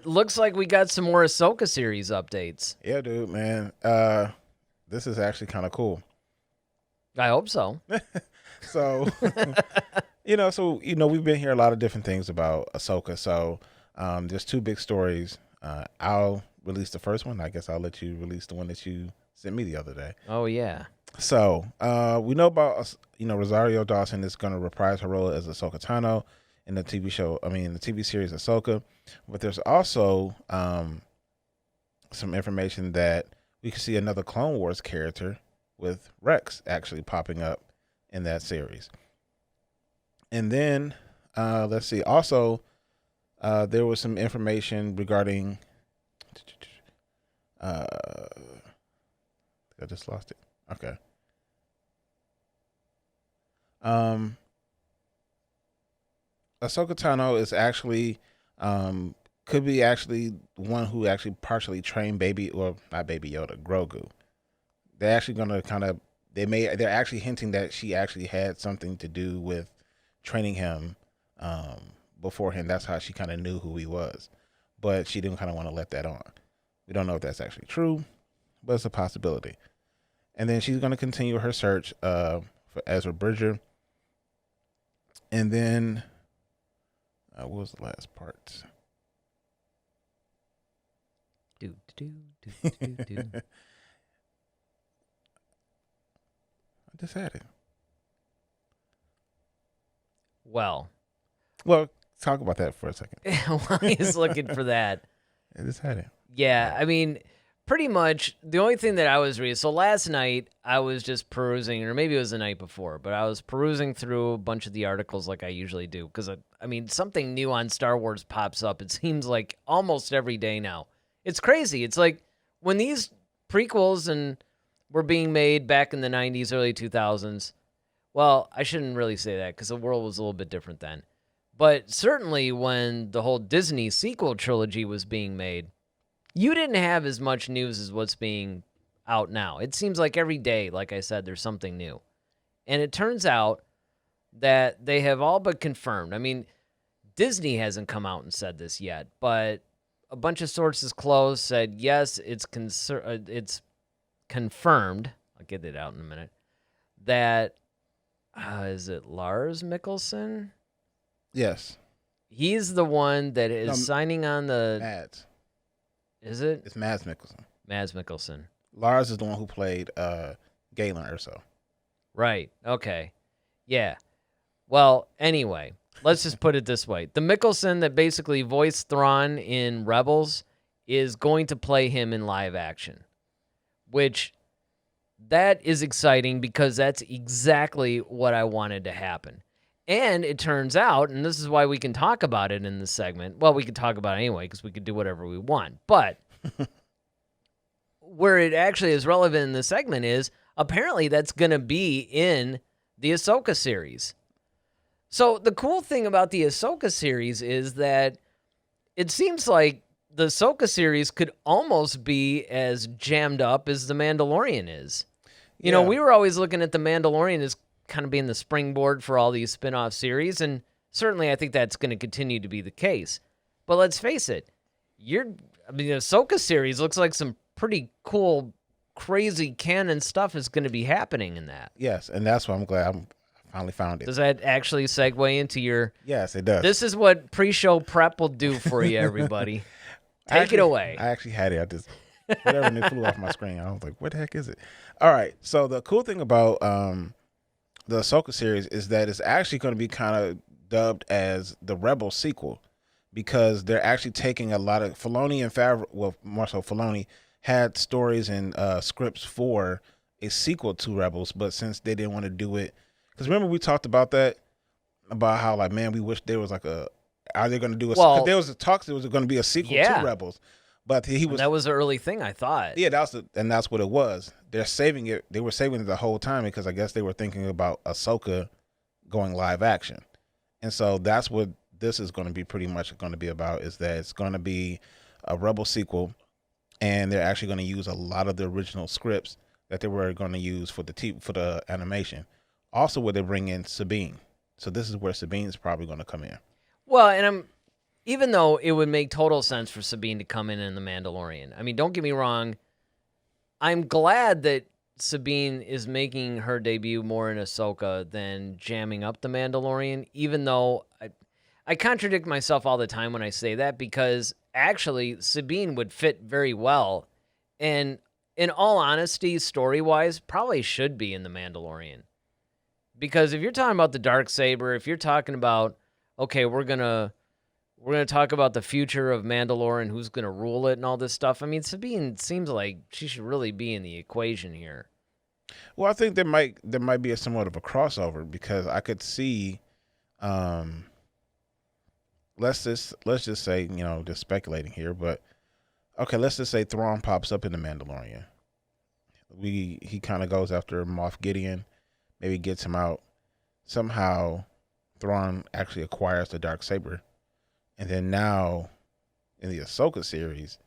looks like we got some more Ahsoka series updates. Yeah, dude, man. This is actually kind of cool. I hope so. So, we've been hearing a lot of different things about Ahsoka. So, there's two big stories. I'll release the first one. I guess I'll let you release the one that you sent me the other day. Oh, yeah. So, we know about, Rosario Dawson is going to reprise her role as Ahsoka Tano in the TV series Ahsoka. But there's also some information that we could see another Clone Wars character with Rex actually popping up in that series. And then, let's see. Also, there was some information regarding. I just lost it. Okay. Ahsoka Tano is actually could be actually one who actually partially trained not Baby Yoda, Grogu. They're actually gonna they're actually hinting that she actually had something to do with training him beforehand. That's how she kind of knew who he was, but she didn't kind of want to let that on. We don't know if that's actually true, but it's a possibility. And then she's going to continue her search for Ezra Bridger. And then, what was the last part? Do. I just had it. Well, talk about that for a second. while he's looking for that. I just had it. Yeah, I mean, pretty much the only thing that I was reading. So last night I was just perusing, or maybe it was the night before, but I was perusing through a bunch of the articles like I usually do. Because, something new on Star Wars pops up. It seems like almost every day now. It's crazy. It's like when these prequels were being made back in the 90s, early 2000s. Well, I shouldn't really say that because the world was a little bit different then. But certainly when the whole Disney sequel trilogy was being made, you didn't have as much news as what's being out now. It seems like every day, like I said, there's something new. And it turns out that they have all but confirmed. I mean, Disney hasn't come out and said this yet, but a bunch of sources close said, yes, it's confirmed. I'll get it out in a minute. That, is it Lars Mikkelsen? Yes. He's the one that is signing on the... Mads. Is it? It's Mads Mikkelsen. Mads Mikkelsen. Lars is the one who played Galen Erso. Right. Okay. Yeah. Well, anyway, let's just put it this way. The Mikkelsen that basically voiced Thrawn in Rebels is going to play him in live action, which that is exciting because that's exactly what I wanted to happen. And it turns out, and this is why we can talk about it in this segment. Well, we could talk about it anyway because we could do whatever we want. But where it actually is relevant in this segment is apparently that's going to be in the Ahsoka series. So the cool thing about the Ahsoka series is that it seems like the Ahsoka series could almost be as jammed up as The Mandalorian is. You know, we were always looking at The Mandalorian as kind of being the springboard for all these spin-off series, and certainly I think that's going to continue to be the case. But let's face it, the Ahsoka series looks like some pretty cool, crazy canon stuff is going to be happening in that. Yes, and that's why I'm glad I finally found it. Does that actually segue into your... Yes, it does. This is what pre-show prep will do for you, everybody. Take it away. I actually had it. I just... Whatever, and it flew off my screen. I was like, what the heck is it? All right, so the cool thing about... the Ahsoka series is that it's actually going to be kind of dubbed as the Rebel sequel because they're actually taking a lot of Filoni and Favreau, well, more so Filoni, had stories and scripts for a sequel to Rebels, but since they didn't want to do it, because remember we talked about that, about how like, man, we wish there was like are they going to do a, because there was a talk there was going to be a sequel to Rebels. But that was the early thing, I thought. Yeah, that's what it was. They're saving it. They were saving it the whole time because I guess they were thinking about Ahsoka going live action. And so that's what this is going to be pretty much going to be about, is that it's going to be a Rebel sequel, and they're actually going to use a lot of the original scripts that they were going to use for the animation. Also, where they bring in Sabine. So this is where Sabine's probably going to come in. Well, and even though it would make total sense for Sabine to come in The Mandalorian. I mean, don't get me wrong. I'm glad that Sabine is making her debut more in Ahsoka than jamming up The Mandalorian, even though I contradict myself all the time when I say that, because actually Sabine would fit very well. And in all honesty, story-wise, probably should be in The Mandalorian. Because if you're talking about the Darksaber, if you're talking about, okay, we're gonna talk about the future of Mandalore and who's gonna rule it and all this stuff. I mean, Sabine seems like she should really be in the equation here. Well, I think there might be a somewhat of a crossover because I could see, um, let's just say, just speculating here, but okay, let's just say Thrawn pops up in the Mandalorian. He kind of goes after Moff Gideon, maybe gets him out. Somehow, Thrawn actually acquires the Darksaber, and then now in the Ahsoka series,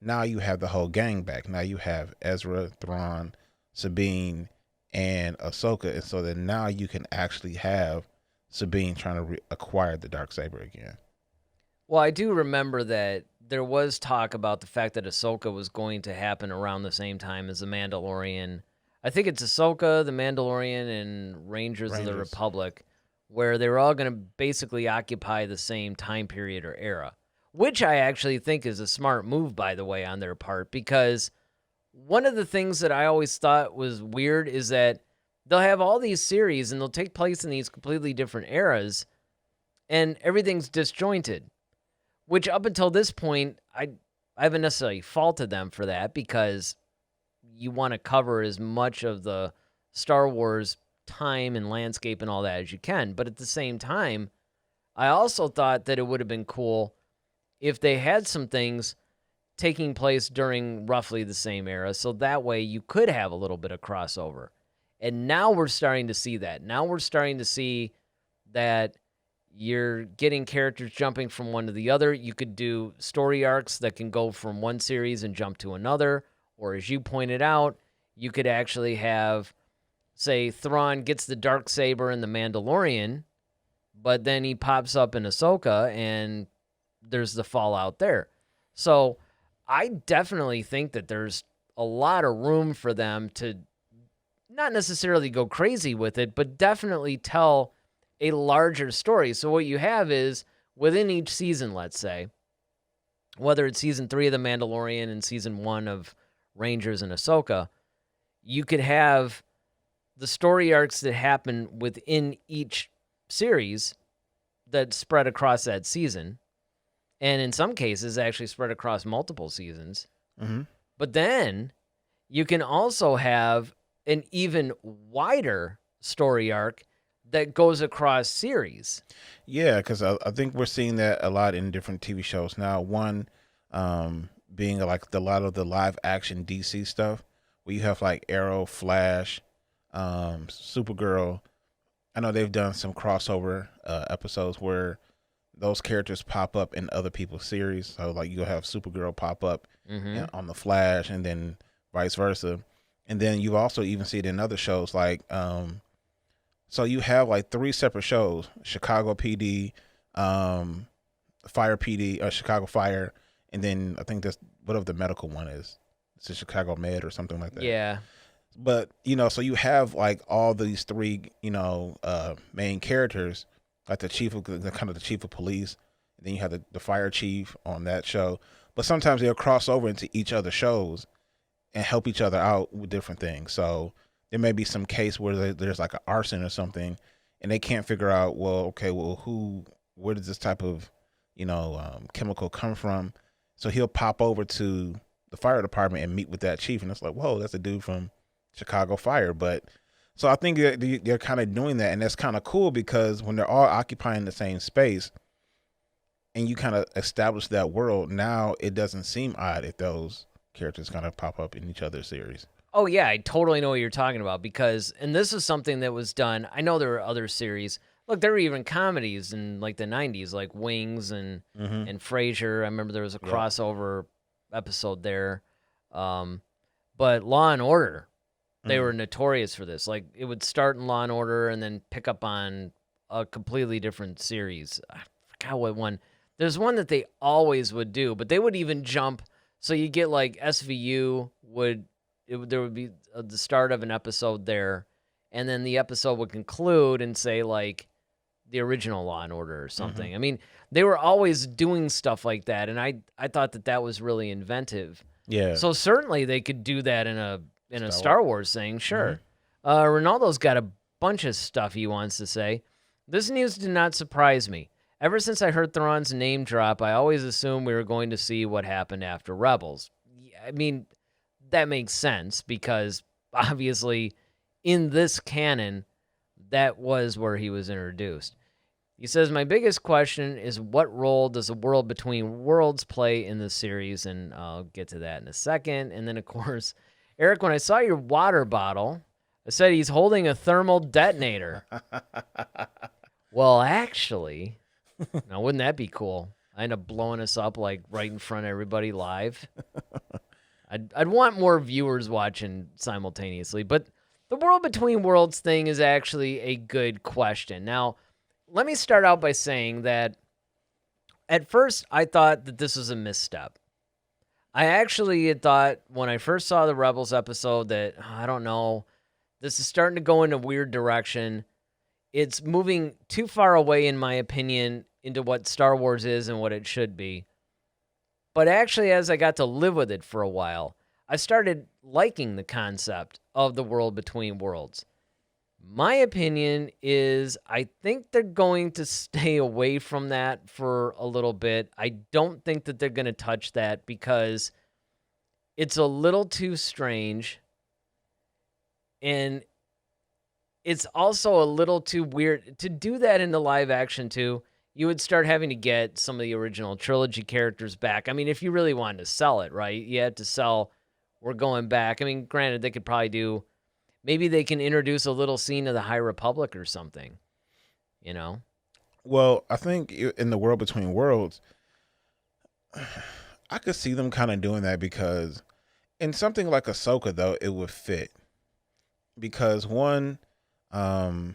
now you have the whole gang back. Now you have Ezra, Thrawn, Sabine, and Ahsoka, and so then now you can actually have Sabine trying to acquire the Darksaber again. Well, I do remember that there was talk about the fact that Ahsoka was going to happen around the same time as The Mandalorian. I think it's Ahsoka, The Mandalorian, and Rangers of the Republic, where they were all going to basically occupy the same time period or era, which I actually think is a smart move, by the way, on their part, because one of the things that I always thought was weird is that they'll have all these series and they'll take place in these completely different eras, and everything's disjointed. Which up until this point, I haven't necessarily faulted them for that, because you want to cover as much of the Star Wars time and landscape and all that as you can. But at the same time, I also thought that it would have been cool if they had some things taking place during roughly the same era, so that way you could have a little bit of crossover. And now we're starting to see that. Now we're starting to see that you're getting characters jumping from one to the other. You could do story arcs that can go from one series and jump to another. Or as you pointed out, you could actually have, say, Thrawn gets the Darksaber in The Mandalorian, but then he pops up in Ahsoka and there's the fallout there. So I definitely think that there's a lot of room for them to not necessarily go crazy with it, but definitely tell a larger story. So what you have is, within each season, let's say, whether it's season 3 of The Mandalorian and season 1 of Rangers and Ahsoka, you could have the story arcs that happen within each series that spread across that season. And in some cases, actually spread across multiple seasons. Mm-hmm. But then you can also have an even wider story arc that goes across series. Yeah, because I think we're seeing that a lot in different TV shows now. One being like a lot of the live action DC stuff, where you have like Arrow, Flash, Supergirl. I know they've done some crossover episodes where those characters pop up in other people's series. So like you'll have Supergirl pop up on the Flash, and then vice versa. And then you also even see it in other shows like so you have like 3 separate shows: Chicago PD, Fire PD, Chicago Fire, and then I think that's whatever the medical one is. It's a Chicago Med or something like that. Yeah. But so you have like all these 3 main characters, like the chief of the chief of police, and then you have the fire chief on that show. But sometimes they'll cross over into each other's shows and help each other out with different things. So there may be some case where there's like an arson or something, and they can't figure out, where does this type of, chemical come from? So he'll pop over to the fire department and meet with that chief, and it's like, whoa, that's a dude from Chicago Fire. But so I think they're kind of doing that, and that's kind of cool, because when they're all occupying the same space and you kind of establish that world, now it doesn't seem odd if those characters kind of pop up in each other's series. Oh, yeah, I totally know what you're talking about, because, and this is something that was done, I know there were other series. Look, there were even comedies in like the 90s, like Wings and Frasier. I remember there was a crossover episode there. But Law and Order, they were notorious for this. Like, it would start in Law and Order and then pick up on a completely different series. I forgot what one. There's one that they always would do, but they would even jump. So you get like SVU there would be the start of an episode there, and then the episode would conclude and say like the original Law and Order or something. I mean, they were always doing stuff like that, and I thought that was really inventive. Yeah. So certainly they could do that in a Star Wars thing, sure. Ronaldo's got a bunch of stuff he wants to say. This news did not surprise me. Ever since I heard Thrawn's name drop, I always assumed we were going to see what happened after Rebels. I mean, that makes sense because obviously in this canon, that was where he was introduced. He says, my biggest question is what role does the world between worlds play in this series? And I'll get to that in a second. And then, of course, Eric, when I saw your water bottle, I said he's holding a thermal detonator. Well, actually, now wouldn't that be cool? I end up blowing us up like right in front of everybody live. I'd want more viewers watching simultaneously. But the world between worlds thing is actually a good question. Now, let me start out by saying that at first I thought that this was a misstep. I actually had thought when I first saw the Rebels episode that, I don't know, this is starting to go in a weird direction. It's moving too far away, in my opinion, into what Star Wars is and what it should be. But actually, as I got to live with it for a while, I started liking the concept of the world between worlds. My opinion is I think they're going to stay away from that for a little bit. I don't think that they're going to touch that because it's a little too strange. And it's also a little too weird. To do that in the live action too, you would start having to get some of the original trilogy characters back. I mean, if you really wanted to sell it, right? You had to sell, we're going back. I mean, granted, they could probably do, maybe they can introduce a little scene of the High Republic or something, you know? Well, I think in the world between worlds, I could see them kind of doing that because in something like Ahsoka, though, it would fit. Because one, a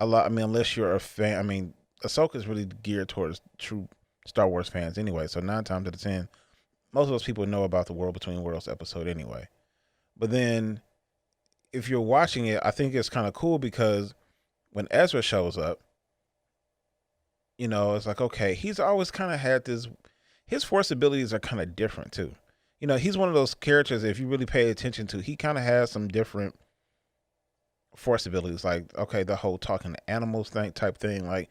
lot, I mean, unless you're a fan, I mean, Ahsoka is really geared towards true Star Wars fans anyway. So 9 times out of 10, most of those people know about the World Between Worlds episode anyway. But then if you're watching it, I think it's kind of cool because when Ezra shows up, you know, it's like, okay, he's always kind of had this, his force abilities are kind of different too. You know, he's one of those characters, if you really pay attention to, he kind of has some different force abilities. Like, okay, the whole talking to animals type thing. Like,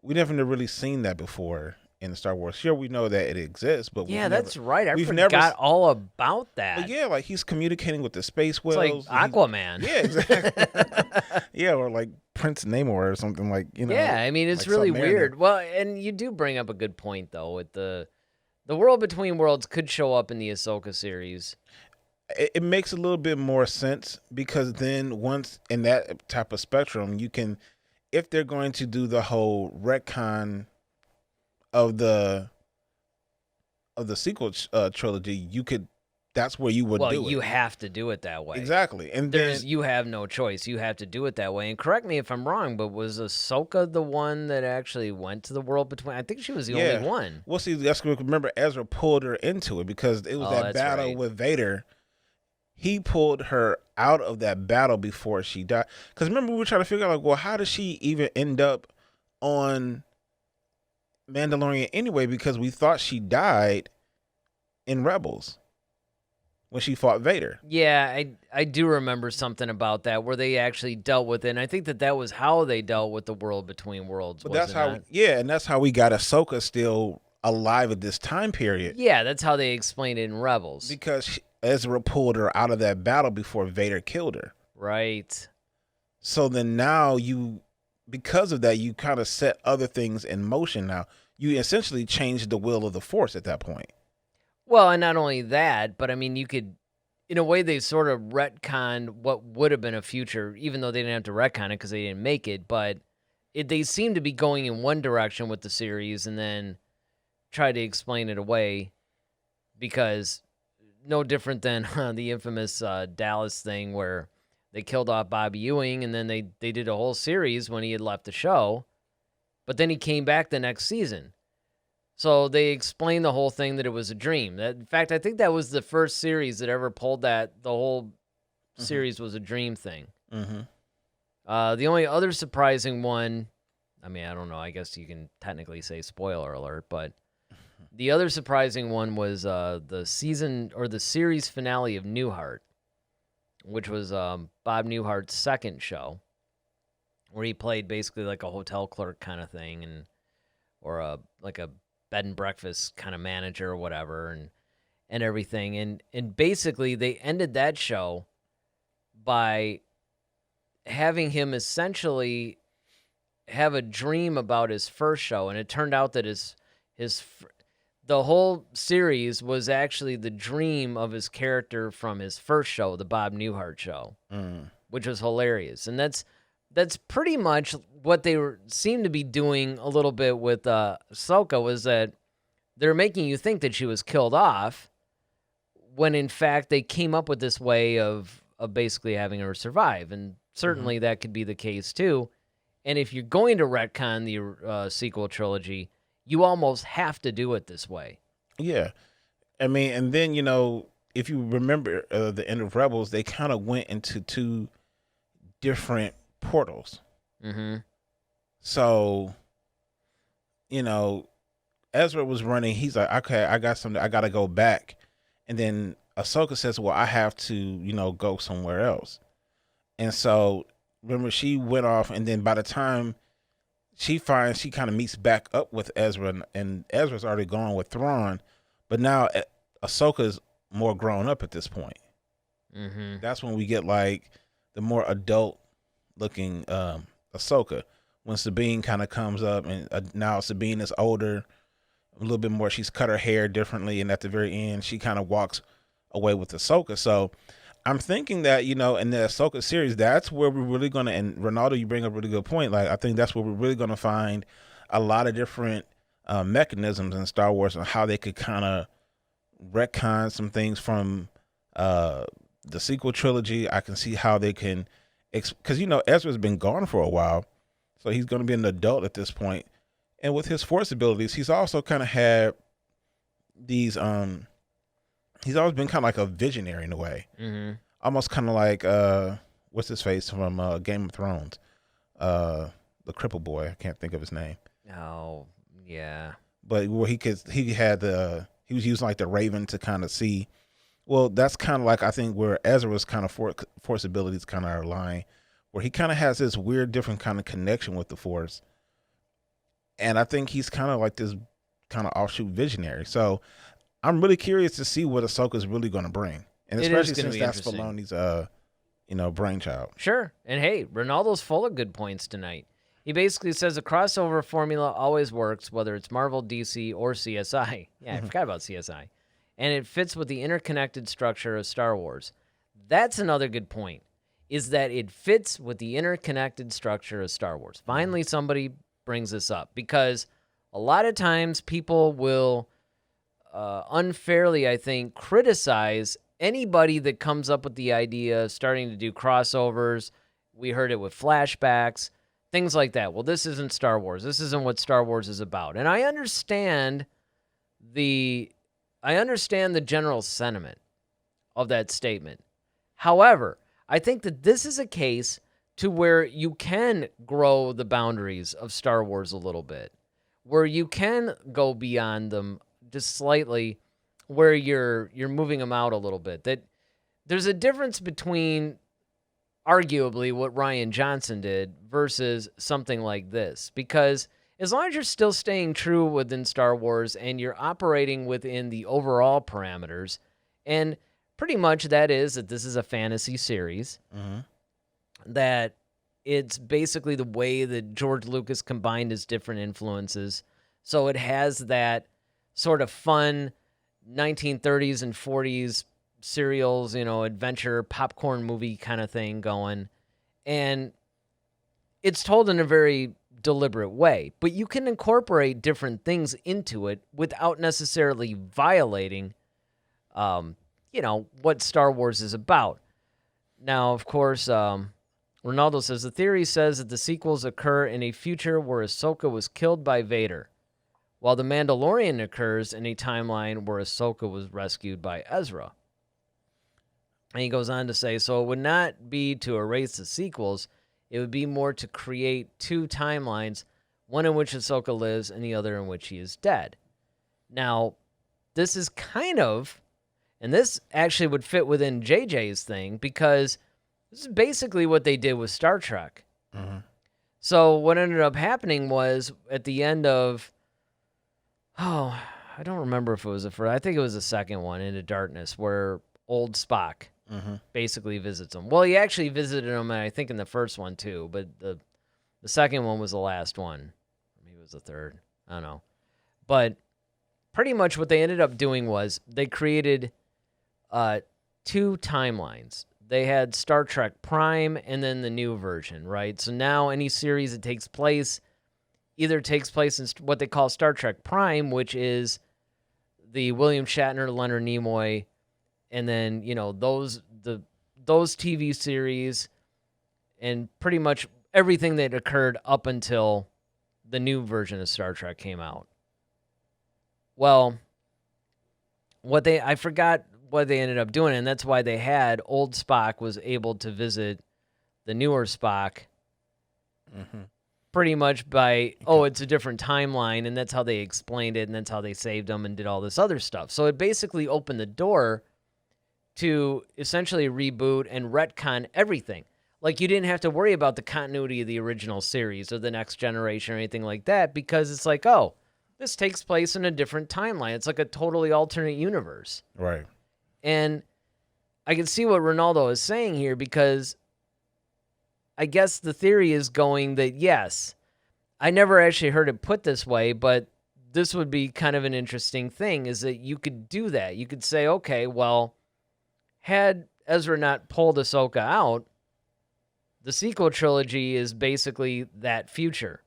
we never really seen that before in Star Wars. Sure, we know that it exists, but yeah, that's right. I forgot all about that. But yeah, like he's communicating with the space whales. It's like Aquaman. Yeah, exactly. Yeah, or like Prince Namor or something, like, you know. Yeah, I mean, it's like really weird. Well, and you do bring up a good point though. With the world between worlds could show up in the Ahsoka series. It makes a little bit more sense because then once in that type of spectrum, you can, if they're going to do the whole retcon of the sequel trilogy, you could, that's where you would do it. Well, you have to do it that way. Exactly. And you have no choice. You have to do it that way. And correct me if I'm wrong, but was Ahsoka the one that actually went to the world between? I think she was the only one. Well, see, that's, remember Ezra pulled her into it because it was that battle with Vader. He pulled her out of that battle before she died. Because remember, we were trying to figure out, like, well, how does she even end up on Mandalorian anyway? Because we thought she died in Rebels when she fought Vader. Yeah, I do remember something about that where they actually dealt with it. And I think that was how they dealt with the world between worlds. But that's how, and that's how we got Ahsoka still alive at this time period. Yeah, that's how they explained it in Rebels. Because Ezra pulled her out of that battle before Vader killed her. Right. So then now because of that, you kind of set other things in motion now. You essentially changed the will of the Force at that point. Well, and not only that, but I mean, you could, in a way, they sort of retconned what would have been a future, even though they didn't have to retcon it because they didn't make it, but they seem to be going in one direction with the series and then try to explain it away because no different than the infamous Dallas thing where they killed off Bobby Ewing and then they did a whole series when he had left the show, but then he came back the next season. So they explained the whole thing that it was a dream. That, in fact, I think that was the first series that ever pulled that the whole series was a dream thing. The only other surprising one, I mean, I don't know. I guess you can technically say spoiler alert, but the other surprising one was the season or the series finale of Newhart, which was Bob Newhart's second show, where he played basically like a hotel clerk kind of thing, or a bed and breakfast kind of manager or whatever, and everything, and basically they ended that show by having him essentially have a dream about his first show, and it turned out that the whole series was actually the dream of his character from his first show, the Bob Newhart show, which was hilarious. And that's pretty much what they seemed to be doing a little bit with Ahsoka, was that they're making you think that she was killed off, when in fact they came up with this way of basically having her survive. And certainly that could be the case too. And if you're going to retcon the sequel trilogy, you almost have to do it this way. Yeah. I mean, and then, if you remember the end of Rebels, they kind of went into two different portals. So, Ezra was running. He's like, okay, I got something. I got to go back. And then Ahsoka says, well, I have to, go somewhere else. And so, remember, she went off, and then by the time she finds, she kind of meets back up with Ezra, and Ezra's already gone with Thrawn, but now Ahsoka's more grown up at this point. That's when we get like the more adult looking Ahsoka, when Sabine kind of comes up, and now Sabine is older, a little bit more. She's cut her hair differently, and at the very end, she kind of walks away with Ahsoka. So I'm thinking that, in the Ahsoka series, that's where we're really going to, and Ronaldo, you bring up a really good point. Like, I think that's where we're really going to find a lot of different mechanisms in Star Wars, and how they could kind of retcon some things from the sequel trilogy. I can see how they can, because, Ezra's been gone for a while, so he's going to be an adult at this point. And with his Force abilities, he's also kind of had these, he's always been kind of like a visionary in a way. Almost kind of like, what's his face from Game of Thrones? The cripple boy. I can't think of his name. Oh, yeah. But where he was using like the Raven to kind of see. Well, that's kind of like, I think, where Ezra's kind of Force abilities kind of are lying, where he kind of has this weird, different kind of connection with the Force. And I think he's kind of like this kind of offshoot visionary. So I'm really curious to see what Ahsoka's really going to bring. And especially since that's Filoni's, brainchild. Sure. And hey, Ronaldo's full of good points tonight. He basically says a crossover formula always works, whether it's Marvel, DC, or CSI. Yeah, I forgot about CSI. And it fits with the interconnected structure of Star Wars. That's another good point, is that it fits with the interconnected structure of Star Wars. Finally, somebody brings this up, because a lot of times people will unfairly, I think, criticize anybody that comes up with the idea of starting to do crossovers. We heard it with flashbacks, things like that. Well, this isn't Star Wars. This isn't what Star Wars is about. And I understand the general sentiment of that statement. However, I think that this is a case to where you can grow the boundaries of Star Wars a little bit, where you can go beyond them just slightly, where you're moving them out a little bit. That there's a difference between arguably what Rian Johnson did versus something like this, because as long as you're still staying true within Star Wars and you're operating within the overall parameters, and pretty much that is that this is a fantasy series, that it's basically the way that George Lucas combined his different influences. So it has that sort of fun 1930s and 40s serials, adventure, popcorn movie kind of thing going. And it's told in a very deliberate way, but you can incorporate different things into it without necessarily violating, what Star Wars is about. Now, of course, Ronaldo says, the theory says that the sequels occur in a future where Ahsoka was killed by Vader. while the Mandalorian occurs in a timeline where Ahsoka was rescued by Ezra. And he goes on to say, so it would not be to erase the sequels, it would be more to create two timelines, one in which Ahsoka lives and the other in which he is dead. Now, this is kind of, and this actually would fit within JJ's thing, because this is basically what they did with Star Trek. Mm-hmm. So what ended up happening was at the end of, I don't remember if it was I think it was the second one, Into Darkness, where old Spock basically visits him. Well, he actually visited him, I think, in the first one too, but the second one was the last one. Maybe it was the third. I don't know. But pretty much what they ended up doing was they created two timelines. They had Star Trek Prime and then the new version, right? So now any series that takes place either takes place in what they call Star Trek Prime, which is the William Shatner, Leonard Nimoy, and then, those TV series and pretty much everything that occurred up until the new version of Star Trek came out. Well, I forgot what they ended up doing, and that's why they had old Spock was able to visit the newer Spock pretty much by, it's a different timeline, and that's how they explained it, and that's how they saved them and did all this other stuff. So it basically opened the door to essentially reboot and retcon everything. Like, you didn't have to worry about the continuity of the original series or the Next Generation or anything like that, because it's like, this takes place in a different timeline. It's like a totally alternate universe. Right. And I can see what Ronaldo is saying here, because I guess the theory is going that, yes, I never actually heard it put this way, but this would be kind of an interesting thing, is that you could do that. You could say, okay, well, had Ezra not pulled Ahsoka out, the sequel trilogy is basically that future,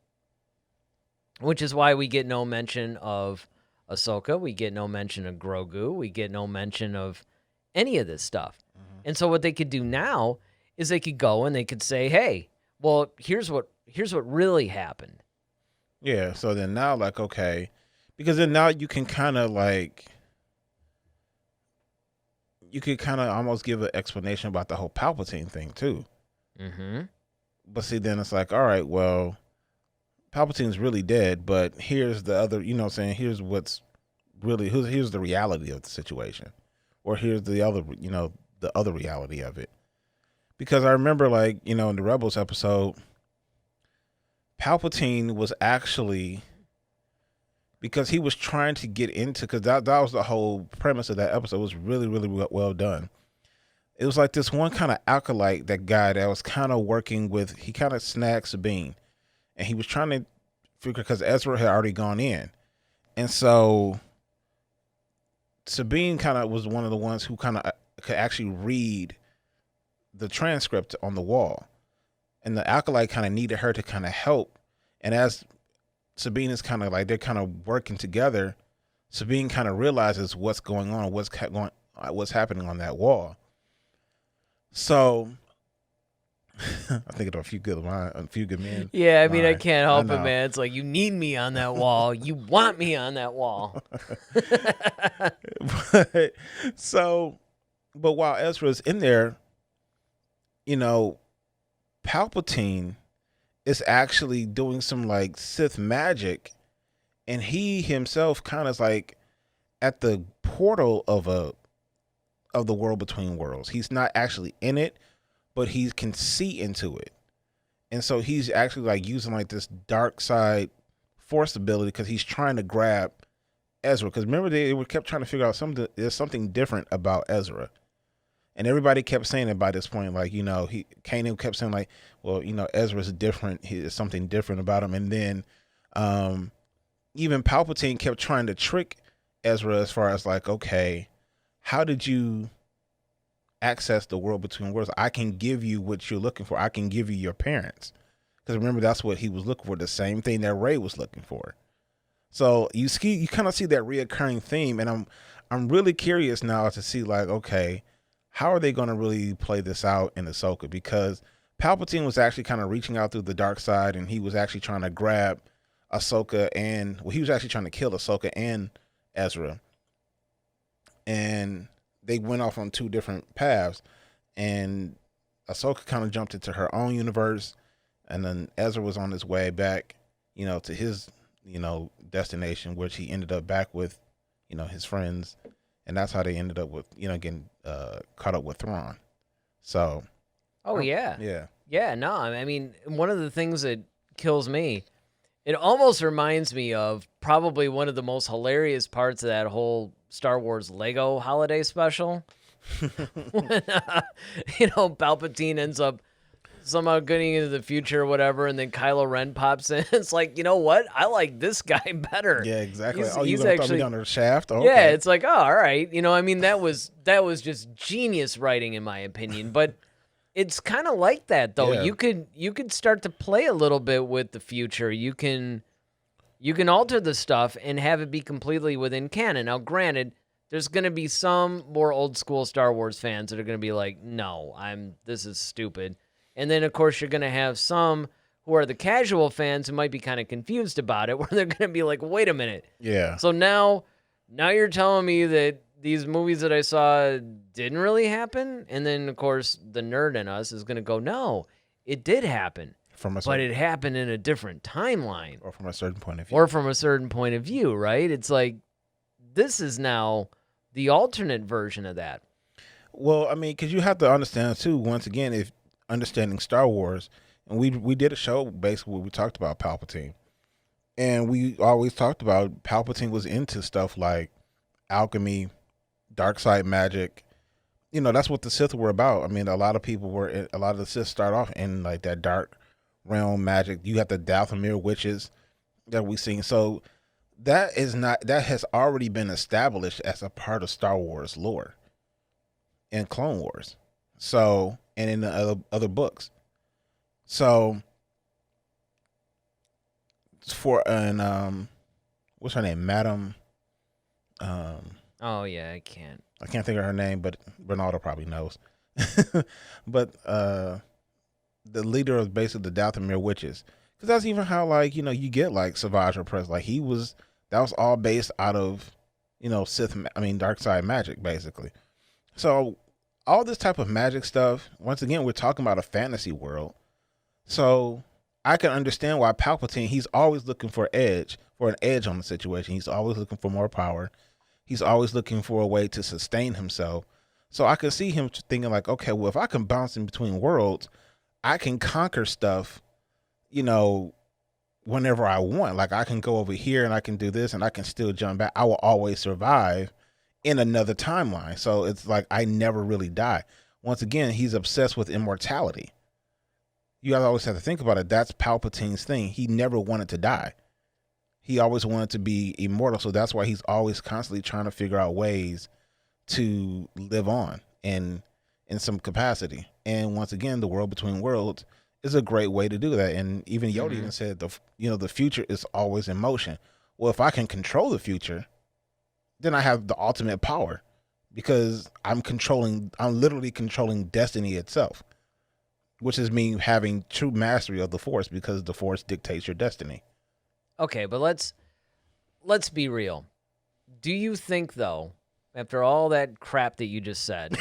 which is why we get no mention of Ahsoka. We get no mention of Grogu. We get no mention of any of this stuff. And so what they could do now is they could go and they could say, hey, well, here's what really happened. Yeah, so then now, like, okay, because then now you can kind of almost give an explanation about the whole Palpatine thing too. But see, then it's like, all right, well, Palpatine's really dead, but here's the other, here's what's really, here's the reality of the situation, or here's the other, the other reality of it. Because I remember, in the Rebels episode, Palpatine was actually, because he was trying to get into, because that was the whole premise of that episode. It was really, really well done. It was like this one kind of acolyte, that guy that was kind of working with, he kind of snagged Sabine, and he was trying to figure, because Ezra had already gone in. And so Sabine kind of was one of the ones who kind of could actually read the transcript on the wall. And the acolyte kind of needed her to kind of help. And as Sabine is kind of they're kind of working together, Sabine kind of realizes what's going on, what's happening on that wall. So I'm thinking of a few good men. Yeah, I mean, I can't help it, man. It's like, you need me on that wall. You want me on that wall. But while Ezra's in there, Palpatine is actually doing some Sith magic, and he himself kind of at the portal of the world between worlds. He's not actually in it, but he can see into it. And so he's actually using this dark side force ability, because he's trying to grab Ezra. Because remember, they kept trying to figure out there's something different about Ezra. And everybody kept saying it by this point, Kanan kept saying Ezra's different. There's something different about him. And then even Palpatine kept trying to trick Ezra as far as okay, how did you access the world between worlds? I can give you what you're looking for. I can give you your parents. Because remember, that's what he was looking for. The same thing that Rey was looking for. So you kind of see that reoccurring theme. And I'm really curious now to see okay, how are they going to really play this out in Ahsoka? Because Palpatine was actually kind of reaching out through the dark side, and he was actually trying to grab Ahsoka and he was actually trying to kill Ahsoka and Ezra, and they went off on two different paths, and Ahsoka kind of jumped into her own universe, and then Ezra was on his way back, to his, destination, which he ended up back with, his friends, and that's how they ended up with, getting caught up with Thrawn. So. Oh yeah. Yeah. Yeah. No, I mean, one of the things that kills me, it almost reminds me of probably one of the most hilarious parts of that whole Star Wars Lego holiday special. When, Palpatine ends up somehow getting into the future or whatever, and then Kylo Ren pops in. It's like, you know what? I like this guy better. Yeah, exactly. He's you're going to throw me down the shaft? Oh, yeah, okay. it's like, oh, all right. That was just genius writing, in my opinion. But it's kind of like that, though. Yeah. You could start to play a little bit with the future. You can alter the stuff and have it be completely within canon. Now, granted, there's going to be some more old school Star Wars fans that are going to be like, no, this is stupid. And then, of course, you're going to have some who are the casual fans who might be kind of confused about it, where they're going to be like, wait a minute. Yeah. So now you're telling me that these movies that I saw didn't really happen? And then, of course, the nerd in us is going to go, no, it did happen. But it happened in a different timeline. Or from a certain point of view. Right? It's like, this is now the alternate version of that. Well, I mean, because you have to understand, too, once again, if understanding Star Wars, and we did a show, basically, where we talked about Palpatine. And we always talked about Palpatine was into stuff like alchemy, dark side magic. That's what the Sith were about. I mean, a lot of the Sith start off in like that dark realm magic. You have the Dathomir witches that we've seen. So that has already been established as a part of Star Wars lore in Clone Wars. So, and in the other books. So what's her name? Madam. Oh yeah, I can't think of her name, but Ronaldo probably knows. But the leader of basically the Dathomir witches, because that's even how you get like Savage Opress. Like that was all based out of dark side magic basically. So all this type of magic stuff. Once again, we're talking about a fantasy world. So I can understand why Palpatine, he's always looking for an edge on the situation. He's always looking for more power. He's always looking for a way to sustain himself. So I can see him thinking like, okay, well, if I can bounce in between worlds, I can conquer stuff, whenever I want. Like I can go over here and I can do this and I can still jump back. I will always survive in another timeline. So it's like I never really die. Once again, he's obsessed with immortality. You guys always have to think about it. That's Palpatine's thing. He never wanted to die. He always wanted to be immortal. So that's why he's always constantly trying to figure out ways to live on in some capacity. And once again, the world between worlds is a great way to do that. And even Yoda even said, the future is always in motion. Well, if I can control the future, then I have the ultimate power, because I'm literally controlling destiny itself, which is me having true mastery of the Force, because the Force dictates your destiny. Okay, but let's be real. Do you think, though, after all that crap that you just said,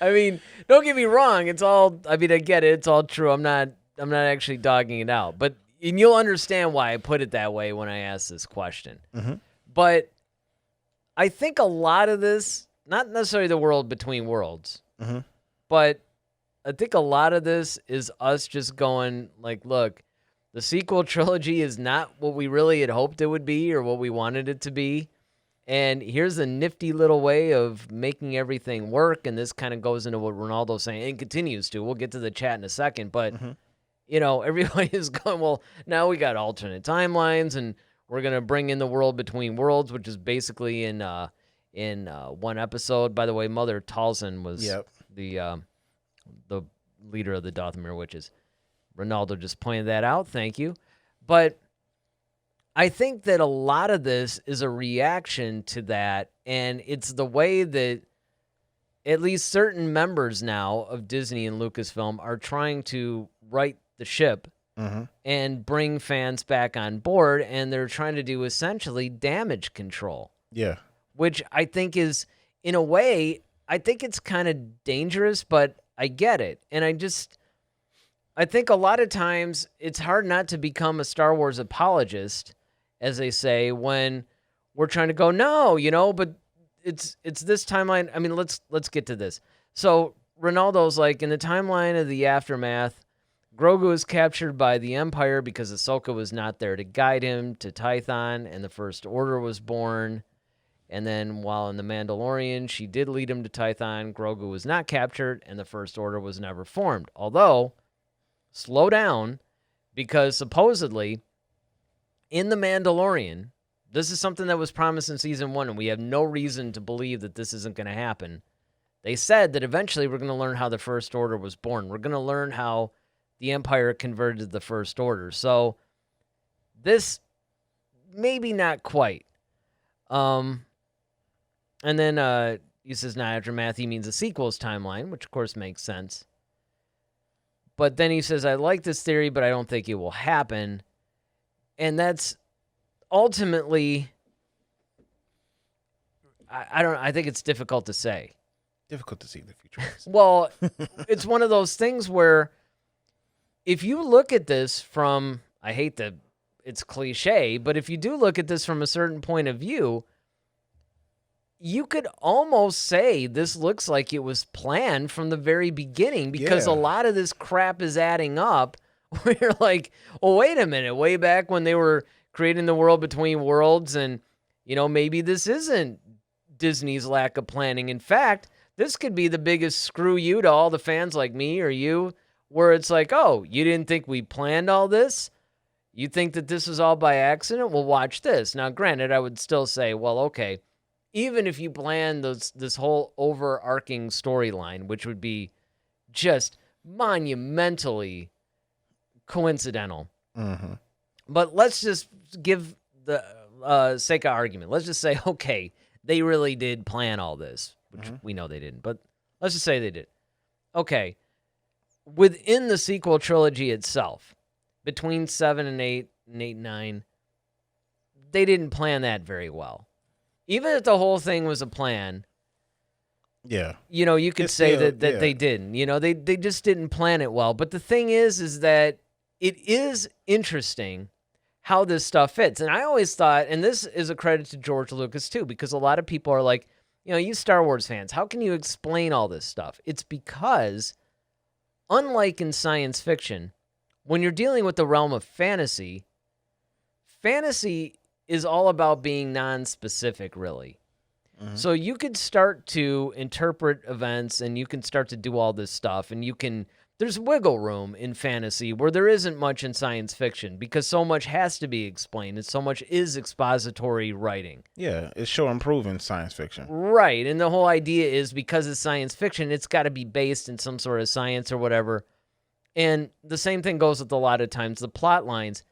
I mean, don't get me wrong. I get it. It's all true. I'm not actually dogging it out, and you'll understand why I put it that way when I ask this question. Mm-hmm. But I think a lot of this, not necessarily the world between worlds, but I think a lot of this is us just going like, look, the sequel trilogy is not what we really had hoped it would be or what we wanted it to be. And here's a nifty little way of making everything work. And this kind of goes into what Ronaldo's saying and continues to. We'll get to the chat in a second. But, everybody is going, well, now we got alternate timelines and we're going to bring in the world between worlds, which is basically in one episode. By the way, Mother Talzin was the leader of the Dathomir witches. Ronaldo just pointed that out. Thank you. But I think that a lot of this is a reaction to that, and it's the way that at least certain members now of Disney and Lucasfilm are trying to right the ship Mm-hmm. and bring fans back on board, and they're trying to do essentially damage control, Yeah. which I think is, in a way, I think it's kind of dangerous, but I get it. And I think a lot of times it's hard not to become a Star Wars apologist, as they say, when we're trying to go, no, but it's this timeline. I mean, let's get to this. So Ronaldo's like, in the timeline of the aftermath, Grogu is captured by the Empire because Ahsoka was not there to guide him to Tython, and the First Order was born. And then while in The Mandalorian, she did lead him to Tython, Grogu was not captured, and the First Order was never formed. Although, slow down, because supposedly, in The Mandalorian, this is something that was promised in Season 1, and we have no reason to believe that this isn't going to happen. They said that eventually we're going to learn how the First Order was born. We're going to learn how the Empire converted the First Order. So, this, maybe not quite. And then he says, not aftermath, he means a sequels timeline, which of course makes sense. But then he says, I like this theory, but I don't think it will happen. And that's ultimately, I think it's difficult to say. Difficult to see the future. Well, it's one of those things where if you look at this from, it's cliche, but if you do look at this from a certain point of view, you could almost say this looks like it was planned from the very beginning, because a lot of this crap is adding up where you're like, well, wait a minute, way back when they were creating the world between worlds, and, maybe this isn't Disney's lack of planning. In fact, this could be the biggest screw you to all the fans like me or you, where it's like, oh, you didn't think we planned all this? You think that this was all by accident? Well, watch this. Now, granted, I would still say, well, okay, even if you plan this whole overarching storyline, which would be just monumentally coincidental. Mm-hmm. But let's just give the sake of argument. Let's just say, okay, they really did plan all this, which we know they didn't, but let's just say they did. Okay, within the sequel trilogy itself, between 7 and 8 and 8 and 9, they didn't plan that very well. Even if the whole thing was a plan, you could say that they didn't. They just didn't plan it well. But the thing is that it is interesting how this stuff fits. And I always thought, and this is a credit to George Lucas too, because a lot of people are like, you Star Wars fans, how can you explain all this stuff? It's because, unlike in science fiction, when you're dealing with the realm of fantasy is all about being non-specific, really. Mm-hmm. So you could start to interpret events, and you can start to do all this stuff, and there's wiggle room in fantasy where there isn't much in science fiction, because so much has to be explained, and so much is expository writing. Yeah, it's show and prove in science fiction. Right, and the whole idea is, because it's science fiction, it's got to be based in some sort of science or whatever. And the same thing goes with a lot of times the plot lines.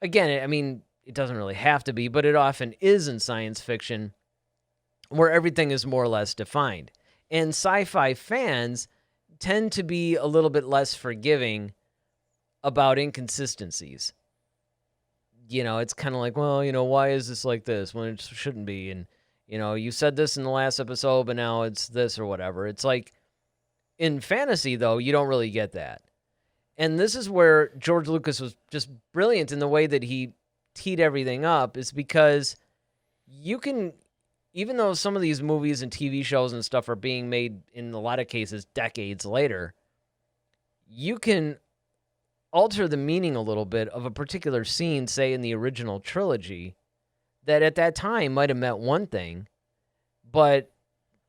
Again, I mean, it doesn't really have to be, but it often is in science fiction, where everything is more or less defined. And sci-fi fans tend to be a little bit less forgiving about inconsistencies. It's kind of like, well, why is this like this when it shouldn't be? And, you said this in the last episode, but now it's this or whatever. It's like, in fantasy, though, you don't really get that. And this is where George Lucas was just brilliant in the way that he teed everything up, is because you can, even though some of these movies and TV shows and stuff are being made in a lot of cases decades later, you can alter the meaning a little bit of a particular scene, say in the original trilogy, that at that time might have meant one thing, but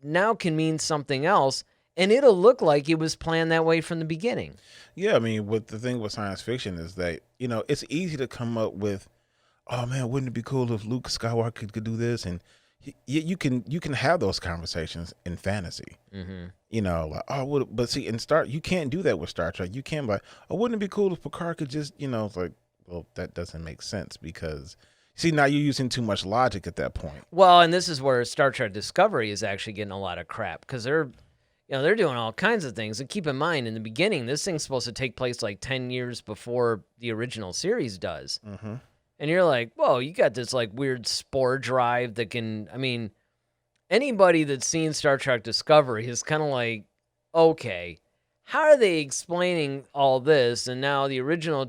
now can mean something else, and it'll look like it was planned that way from the beginning. Yeah, I mean, the thing with science fiction is that, it's easy to come up with, oh man, wouldn't it be cool if Luke Skywalker could do this? And you can have those conversations in fantasy. Mm-hmm. Like, oh, but see, you can't do that with Star Trek. You can't like, oh, wouldn't it be cool if Picard could just, it's like, well, that doesn't make sense, because see, now you're using too much logic at that point. Well, and this is where Star Trek Discovery is actually getting a lot of crap, because they're, they're doing all kinds of things. And keep in mind, in the beginning, this thing's supposed to take place like 10 years before the original series does. Mm-hmm. And you're like, whoa, you got this like weird spore drive that can, anybody that's seen Star Trek Discovery is kind of like, okay, how are they explaining all this? And now the original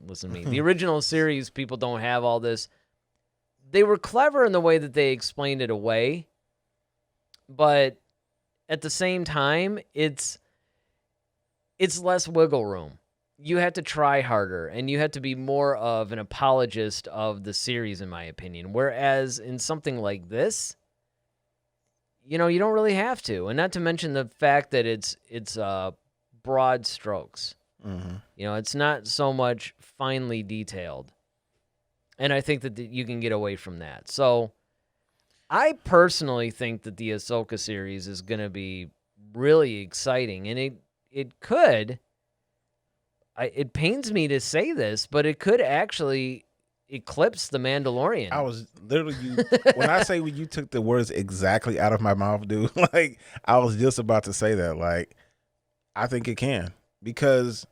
listen to me, the original series, people don't have all this. They were clever in the way that they explained it away, but at the same time, it's less wiggle room. You have to try harder, and you have to be more of an apologist of the series, in my opinion. Whereas in something like this, you don't really have to. And not to mention the fact that it's broad strokes. Mm-hmm. It's not so much finely detailed. And I think that you can get away from that. So I personally think that the Ahsoka series is going to be really exciting. And it could, it pains me to say this, but it could actually eclipse The Mandalorian. I was literally, when I say when you took the words exactly out of my mouth, dude, like I was just about to say that. Like, I think it can, because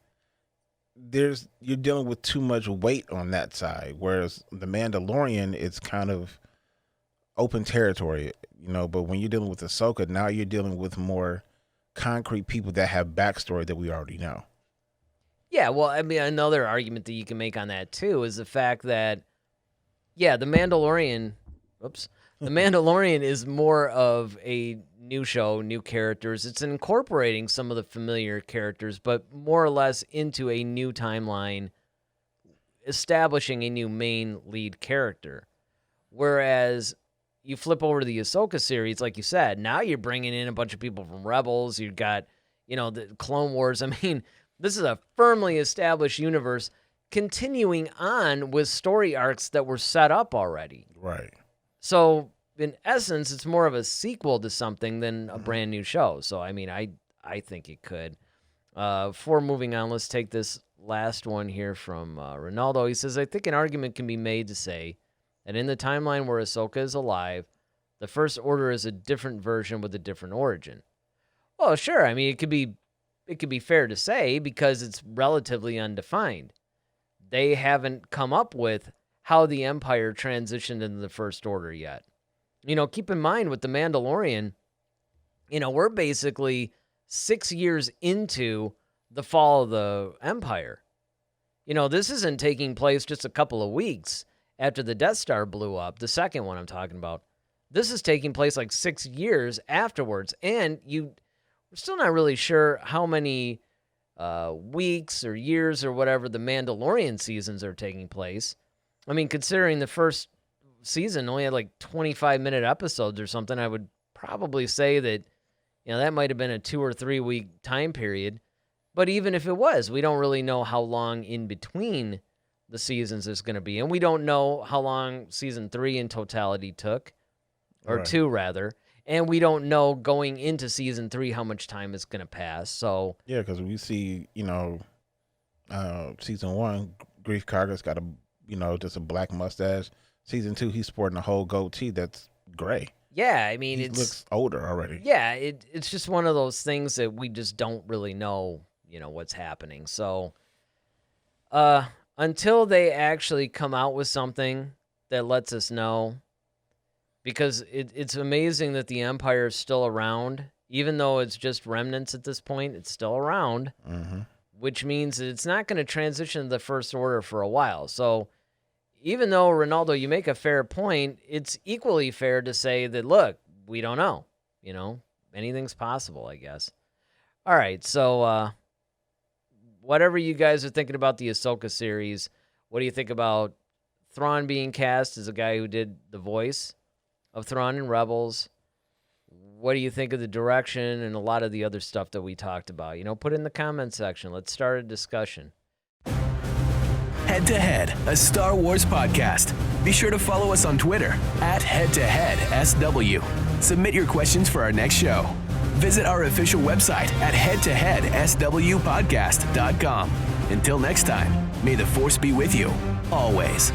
you're dealing with too much weight on that side, whereas The Mandalorian, it's kind of open territory, but when you're dealing with Ahsoka, now you're dealing with more concrete people that have backstory that we already know. Yeah, well, another argument that you can make on that too is the fact that, The Mandalorian is more of a new show, new characters. It's incorporating some of the familiar characters, but more or less into a new timeline, establishing a new main lead character. Whereas you flip over to the Ahsoka series, like you said, now you're bringing in a bunch of people from Rebels. You've got, the Clone Wars. This is a firmly established universe continuing on with story arcs that were set up already. Right. So, in essence, it's more of a sequel to something than a brand new show. So, I think it could. Before moving on, let's take this last one here from Ronaldo. He says, I think an argument can be made to say that in the timeline where Ahsoka is alive, the First Order is a different version with a different origin. Well, sure. It could be fair to say because it's relatively undefined. They haven't come up with how the Empire transitioned into the First Order yet. Keep in mind with The Mandalorian, we're basically 6 years into the fall of the Empire. This isn't taking place just a couple of weeks after the Death Star blew up, the second one I'm talking about. This is taking place like 6 years afterwards, and we're still not really sure how many weeks or years or whatever the Mandalorian seasons are taking place. Considering the first season only had like 25-minute episodes or something, I would probably say that, that might have been a 2 or 3 week time period. But even if it was, we don't really know how long in between the seasons is going to be. And we don't know how long season 3 in totality took, or Right. 2 rather. And we don't know going into season 3 how much time is going to pass. So Yeah, because we see, season 1, Grief Karga's got just a black mustache. Season 2, he's sporting a whole goatee that's gray. yeah, He it looks older already. Yeah, it's just one of those things that we just don't really know, what's happening. So, until they actually come out with something that lets us know, because it's amazing that the Empire is still around, even though it's just remnants at this point, it's still around, Mm-hmm. which means that it's not going to transition to the First Order for a while. So, even though, Ronaldo, you make a fair point, it's equally fair to say that, look, we don't know. Anything's possible, I guess. All right, so whatever you guys are thinking about the Ahsoka series, what do you think about Thrawn being cast as a guy who did the voice of Thrawn in Rebels? What do you think of the direction and a lot of the other stuff that we talked about? Put it in the comment section. Let's start a discussion. Head to Head, a Star Wars podcast. Be sure to follow us on Twitter @HeadToHeadSW. Submit your questions for our next show. Visit our official website at headtoheadswpodcast.com. Until next time, may the Force be with you, always.